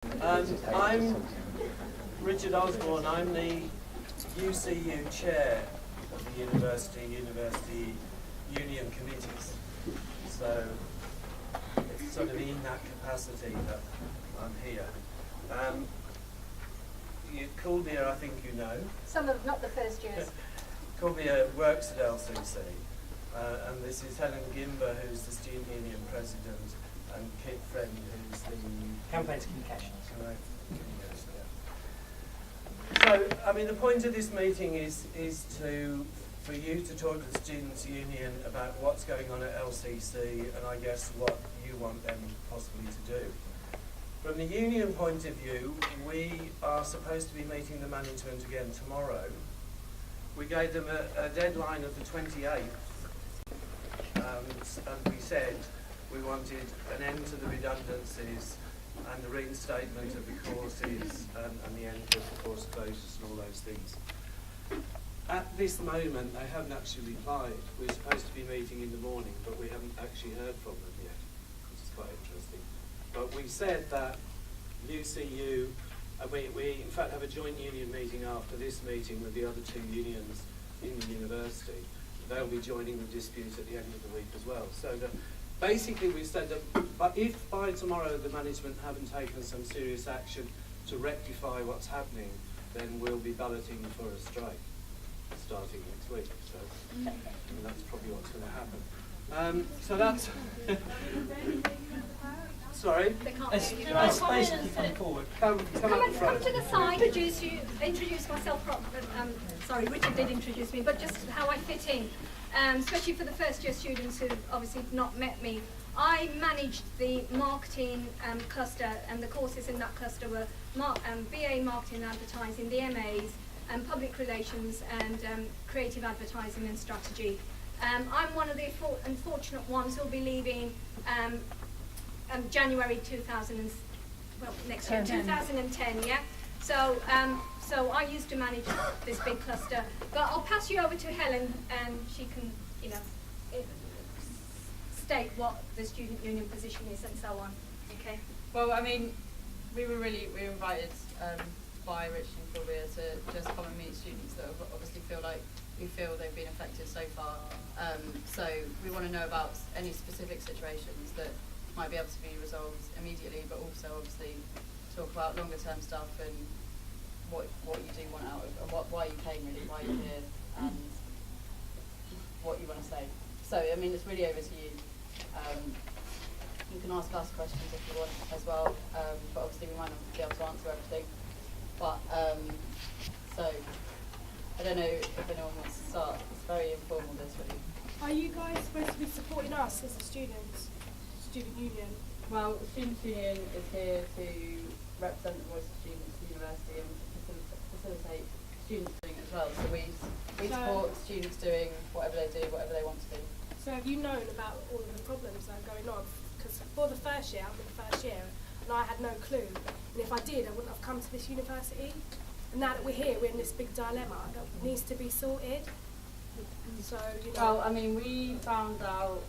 I'm Richard Osborne. I'm the UCU chair of the University Union Committees. So it's sort of in that capacity that I'm here. Kulbir, I think you know. Some of, not the first years. Kulbir works at LCC. And this is Helen Gimber, who's the Student Union President, and Kit Friend, who's the Campaigns Communications. Right. So, I mean, the point of this meeting is for you to talk to the Students' Union about what's going on at LCC, and I guess what you want them possibly to do. From the union point of view, we are supposed to be meeting the management again tomorrow. We gave them a deadline of the 28th, and we said we wanted an end to the redundancies and the reinstatement of the courses and the end of the course closures and all those things. At this moment, they haven't actually replied. We're supposed to be meeting in the morning, but we haven't actually heard from them yet, which is quite interesting. But we said that UCU, and we in fact have a joint union meeting after this meeting with the other two unions in the university. They'll be joining the dispute at the end of the week as well. So basically we said that but if by tomorrow the management haven't taken some serious action to rectify what's happening, then we'll be balloting for a strike starting next week. So I mean, that's probably what's going to happen. So that's... Sorry? They can't Let's basically come forward. Come to the side, introduce myself properly. Sorry, Richard did introduce me, but just how I fit in, especially for the first year students who've obviously not met me. I managed the marketing cluster, and the courses in that cluster were BA Marketing and Advertising, the MAs, Public Relations, and Creative Advertising and Strategy. I'm one of the unfortunate ones who'll be leaving January 2010, yeah. So I used to manage this big cluster, but I'll pass you over to Helen, and she can, state what the student union position is and so on. Okay. Well, I mean, we were invited by Richard and Kulbir to just come and meet students that obviously feel they've been affected so far. So we want to know about any specific situations that might be able to be resolved immediately, but also obviously talk about longer term stuff and what you do want out of, and why you came really, why you're here, and what you want to say. So I mean, it's really over to you. You can ask us questions if you want as well, but obviously we might not be able to answer everything. But so I don't know if anyone wants to start. It's very informal, this really. Are you guys supposed to be supporting us as a student union? Well, the Students' Union is here to represent the voice of students at the university and facilitate students doing it as well. So we support students doing whatever they do, whatever they want to do. So have you known about all of the problems that are going on? Because for the first year, I'm in the first year, and I had no clue. And if I did, I wouldn't have come to this university. And now that we're here, we're in this big dilemma that needs to be sorted. So, Well, I mean, we found out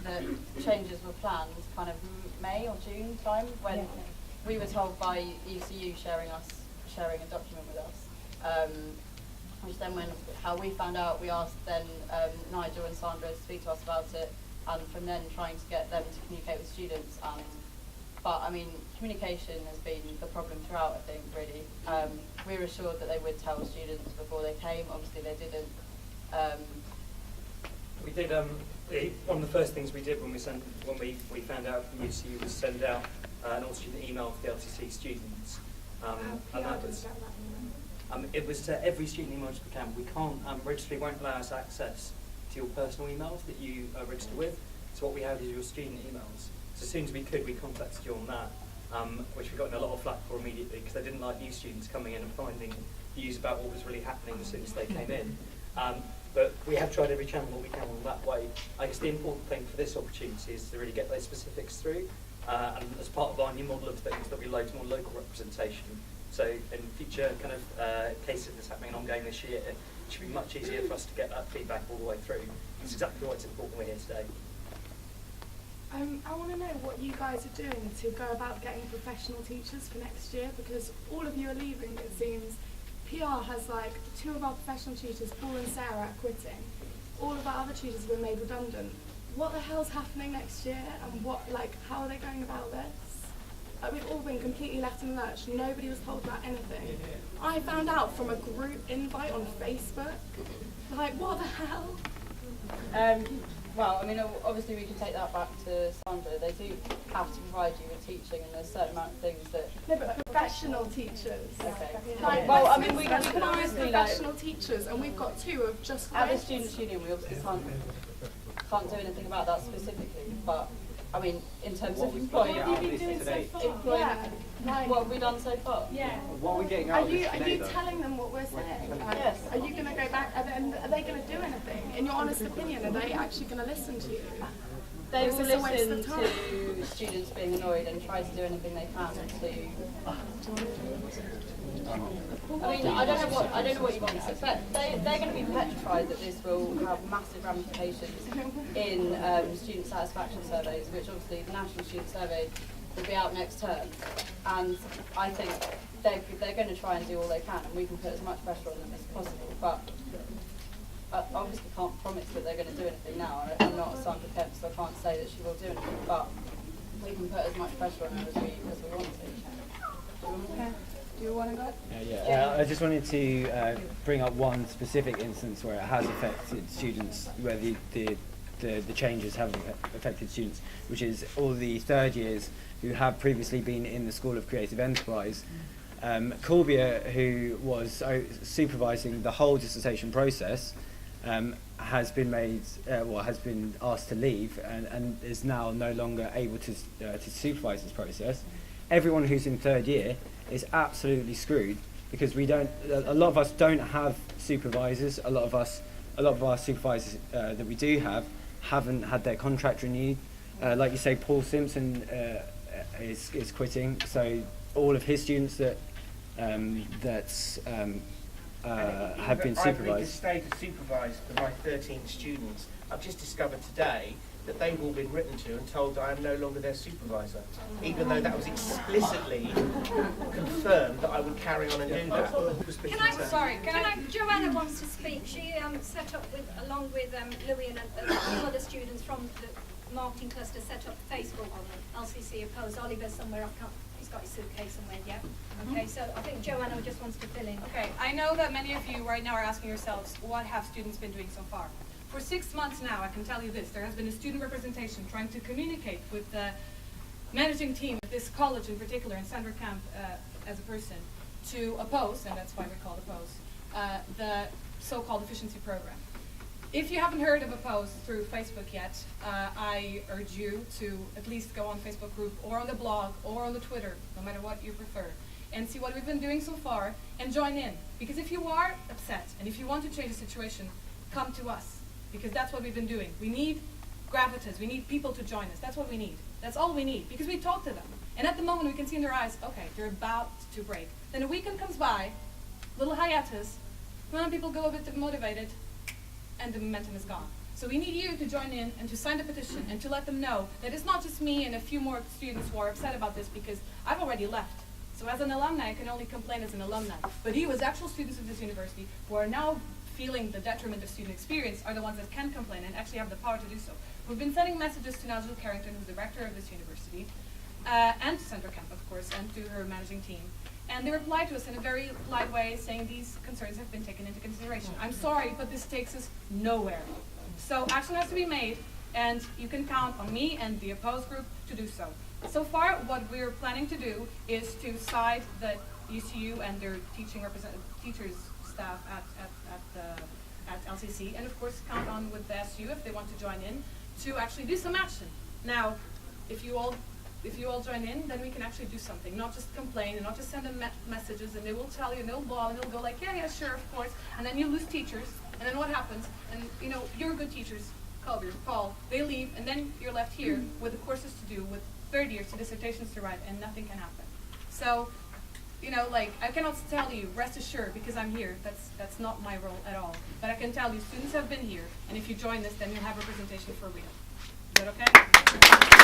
that changes were planned kind of May or June time, when we were told by UCU sharing a document with us, which then how we found out, we asked then Nigel and Sandra to speak to us about it, and from then trying to get them to communicate with students. But I mean, communication has been the problem throughout, I think, really. We were assured that they would tell students before they came. Obviously they didn't. We did. One of the first things we did when we found out from UCU was send out an all-student email for the LCC students, and that was. It was to every student email we can. We can't registry won't allow us access to your personal emails that you register with. So what we have is your student emails. So as soon as we could, we contacted you on that, which we got in a lot of flack for immediately, because they didn't like new students coming in and finding views about what was really happening as soon as they came in. But we have tried every channel that we can on that way. I guess the important thing for this opportunity is to really get those specifics through, and as part of our new model of things, there'll be loads more local representation. So in future kind of cases that's happening and ongoing this year, it should be much easier for us to get that feedback all the way through. It's exactly why it's important we're here today. I want to know what you guys are doing to go about getting professional teachers for next year, because all of you are leaving, it seems. PR has like 2 of our professional tutors, Paul and Sarah, are quitting. All of our other tutors have been made redundant. What the hell's happening next year, and how are they going about this? We've all been completely left in the lurch. Nobody was told about anything. I found out from a group invite on Facebook. Like, what the hell? Well, I mean, obviously we can take that back to Sandra. They do have to provide you with teaching, and there's a certain amount of things that... No, but professional teachers. Okay. Like, well, I mean, we can hire obviously, professional teachers, and we've got 2 of just at the quit. Students' Union, we obviously can't do anything about that specifically, but, I mean, in terms of employing... What have you been doing so far? Yeah. Like, what have we done so far? Yeah. What are we getting out Are of you this today, though? telling them what we're saying? Yes. Are you going to go back? Are they going to do anything? In your honest opinion, are they actually going to listen to you? They Is will this a waste listen of time? to students being annoyed and try to do anything they can to... I mean, I don't know what you want to say, but they're going to be petrified that this will have massive ramifications in student satisfaction surveys, which obviously the National Student Survey will be out next term, and I think they're going to try and do all they can, and we can put as much pressure on them as possible, but I obviously can't promise that they're going to do anything now. I'm not Sandra Kemp, so I can't say that she will do anything, but we can put as much pressure on her as we want to. Do you want to go? I just wanted to bring up one specific instance where it has affected students, where the changes have affected students, which is all the 3rd years who have previously been in the School of Creative Enterprise. Corbia, who was supervising the whole dissertation process, has been asked to leave and is now no longer able to supervise this process. Everyone who's in 3rd year is absolutely screwed, because a lot of us don't have supervisors. A lot of our supervisors that we do have haven't had their contract renewed. Like you say, Paul Simpson is quitting, so all of his students that have been I've agreed to supervised. stay to supervise for my 13 students. I've just discovered today that they've all been written to and told that I am no longer their supervisor, even though that was explicitly confirmed that I would carry on and do that. Joanna wants to speak. She set up along with Louis and a few other students from the marketing cluster, set up Facebook on LCC opposed. Oliver's somewhere he's got his suitcase somewhere, yeah? Okay, so I think Joanna just wants to fill in. Okay, I know that many of you right now are asking yourselves, what have students been doing so far? For 6 months now, I can tell you this, there has been a student representation trying to communicate with the managing team of this college in particular, and Sandra Camp as a person, to oppose, and that's why we call it oppose, the so-called efficiency program. If you haven't heard of Oppose through Facebook yet, I urge you to at least go on Facebook group or on the blog or on the Twitter, no matter what you prefer, and see what we've been doing so far and join in. Because if you are upset and if you want to change the situation, come to us. Because that's what we've been doing. We need gravitas, we need people to join us. That's what we need. That's all we need. Because we talk to them. And at the moment we can see in their eyes, okay, they're about to break. Then a weekend comes by, little hiatus, when people go a bit motivated, and the momentum is gone. So we need you to join in and to sign the petition and to let them know that it's not just me and a few more students who are upset about this, because I've already left. So as an alumni, I can only complain as an alumni. But you, as actual students of this university, who are now feeling the detriment of student experience, are the ones that can complain and actually have the power to do so. We've been sending messages to Nigel Carrington, who's the rector of this university, and to Sandra Kemp, of course, and to her managing team. And they replied to us in a very light way, saying these concerns have been taken into consideration. I'm sorry, but this takes us nowhere. So action has to be made, and you can count on me and the opposed group to do so. So far, what we're planning to do is to side the UCU and their teachers staff at LCC, and of course count on with the SU if they want to join in to actually do some action. Now, if you all join in, then we can actually do something, not just complain and not just send them messages, and they will tell you and they'll ball and they'll go like, yeah, sure, of course, and then you lose teachers, and then what happens? And you know, you're good teachers, Paul, they leave, and then you're left here with the courses to do, with 3rd years to dissertations to write, and nothing can happen. So, you know, like, I cannot tell you, rest assured, because I'm here, that's not my role at all. But I can tell you, students have been here, and if you join this, then you'll have representation for real. Is that okay?